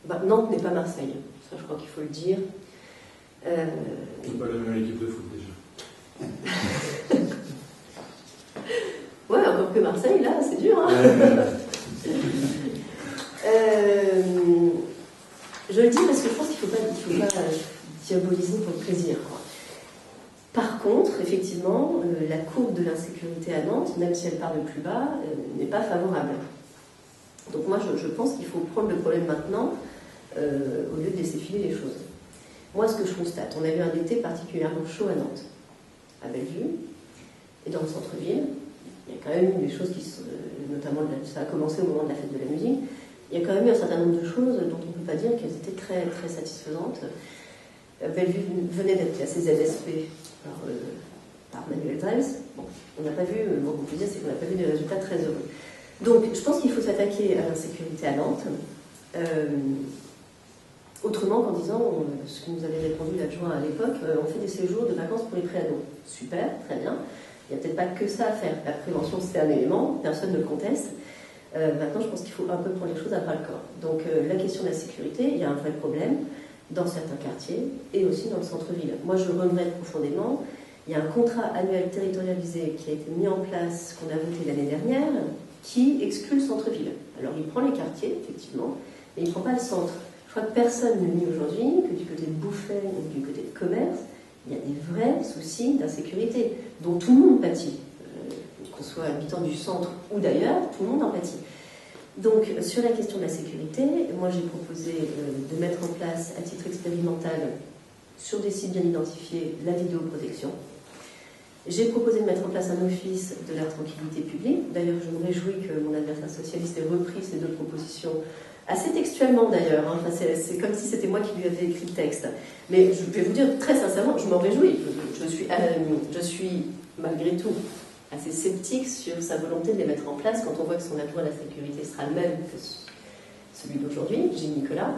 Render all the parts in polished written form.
Bah, Nantes n'est pas Marseille, ça je crois qu'il faut le dire. C'est pas la même équipe de foot déjà. Ouais, encore que Marseille, là, c'est dur. Hein. Je le dis parce que je pense qu'il ne faut pas diaboliser pour le plaisir. Par contre, effectivement, la courbe de l'insécurité à Nantes, même si elle part de plus bas, n'est pas favorable. Donc moi, je pense qu'il faut prendre le problème maintenant, au lieu de laisser filer les choses. Moi, ce que je constate, on a eu un été particulièrement chaud à Nantes, à Bellevue, et dans le centre-ville. Il y a quand même eu des choses qui sont, notamment, ça a commencé au moment de la fête de la musique, il y a quand même eu un certain nombre de choses dont on ne peut pas dire qu'elles étaient très, très satisfaisantes. Bellevue venait d'être classée ZSP par Manuel Valls. Bon, on n'a pas vu, bon, on peut dire, c'est qu'on n'a pas vu des résultats très heureux. Donc, je pense qu'il faut s'attaquer à l'insécurité à Nantes, autrement qu'en disant, ce que nous avait répondu l'adjoint à l'époque, on fait des séjours de vacances pour les préados. Super, très bien. Il n'y a peut-être pas que ça à faire. La prévention, c'est un élément, personne ne le conteste. Maintenant, je pense qu'il faut un peu prendre les choses à bras le corps. Donc, la question de la sécurité, il y a un vrai problème dans certains quartiers et aussi dans le centre-ville. Moi, je regrette profondément. Il y a un contrat annuel territorialisé qui a été mis en place, qu'on a voté l'année dernière, qui exclut le centre-ville. Alors, il prend les quartiers, effectivement, mais il ne prend pas le centre. Je crois que personne ne nie aujourd'hui que du côté de Bouffay ou du côté de Commerce, il y a des vrais soucis d'insécurité dont tout le monde pâtit. Qu'on soit habitant du centre ou d'ailleurs, tout le monde en pâtit. Donc, sur la question de la sécurité, moi j'ai proposé de mettre en place, à titre expérimental, sur des sites bien identifiés, la vidéoprotection. J'ai proposé de mettre en place un office de la tranquillité publique. D'ailleurs, je me réjouis que mon adversaire socialiste ait repris ces deux propositions, assez textuellement d'ailleurs. Hein. Enfin, c'est comme si c'était moi qui lui avais écrit le texte. Mais je vais vous dire très sincèrement, je m'en réjouis. Je suis malgré tout assez sceptique sur sa volonté de les mettre en place quand on voit que son adjoint à la sécurité sera le même que celui d'aujourd'hui, Gilles Nicolas.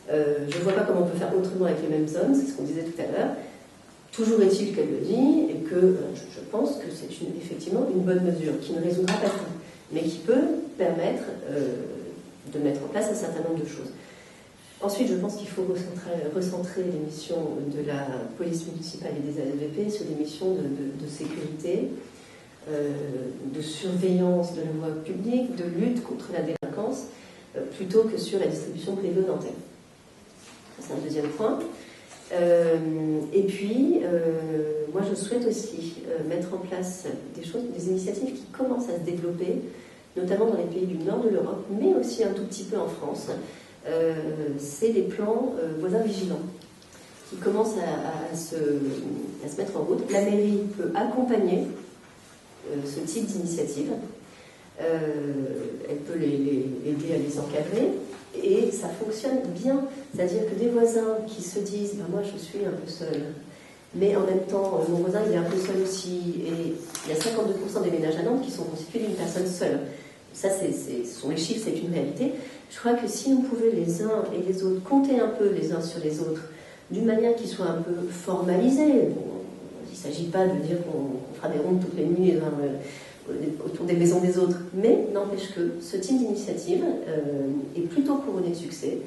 Je ne vois pas comment on peut faire autrement avec les mêmes hommes, c'est ce qu'on disait tout à l'heure. Toujours est-il qu'elle le dit, et que je pense que c'est effectivement une bonne mesure, qui ne résoudra pas tout, mais qui peut permettre de mettre en place un certain nombre de choses. Ensuite, je pense qu'il faut recentrer les missions de la police municipale et des ASVP sur des missions de sécurité, de surveillance de la voie publique, de lutte contre la délinquance, plutôt que sur la distribution privée aux Nantais. C'est un deuxième point. Et puis, moi je souhaite aussi mettre en place des initiatives qui commencent à se développer, notamment dans les pays du nord de l'Europe, mais aussi un tout petit peu en France. C'est les plans voisins vigilants qui commencent à se mettre en route. La mairie peut accompagner ce type d'initiative. Elle peut les aider à les encadrer et ça fonctionne bien. C'est-à-dire que des voisins qui se disent ben moi je suis un peu seul, mais en même temps mon voisin il est un peu seul aussi, et il y a 52% des ménages à Nantes qui sont constitués d'une personne seule. Ça, ce sont les chiffres, c'est une réalité. Je crois que si on pouvait les uns et les autres compter un peu les uns sur les autres d'une manière qui soit un peu formalisée, il ne s'agit pas de dire qu'on fera des rondes toutes les nuits autour des maisons des autres, mais n'empêche que ce type d'initiative est plutôt couronné de succès,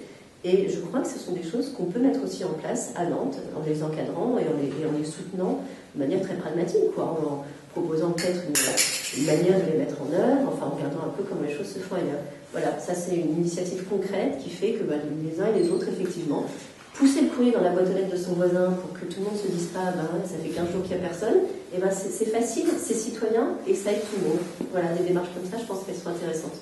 et je crois que ce sont des choses qu'on peut mettre aussi en place à Nantes, en les encadrant et en les soutenant de manière très pragmatique, quoi, en proposant peut-être une manière de les mettre en œuvre, enfin en regardant un peu comment les choses se font ailleurs. Voilà, ça c'est une initiative concrète qui fait que les uns et les autres, effectivement, pousser le courrier dans la boîte aux lettres de son voisin pour que tout le monde se dise pas ça fait 15 jours qu'il n'y a personne, et c'est facile, c'est citoyen et ça aide tout le monde. Voilà, des démarches comme ça, je pense qu'elles sont intéressantes.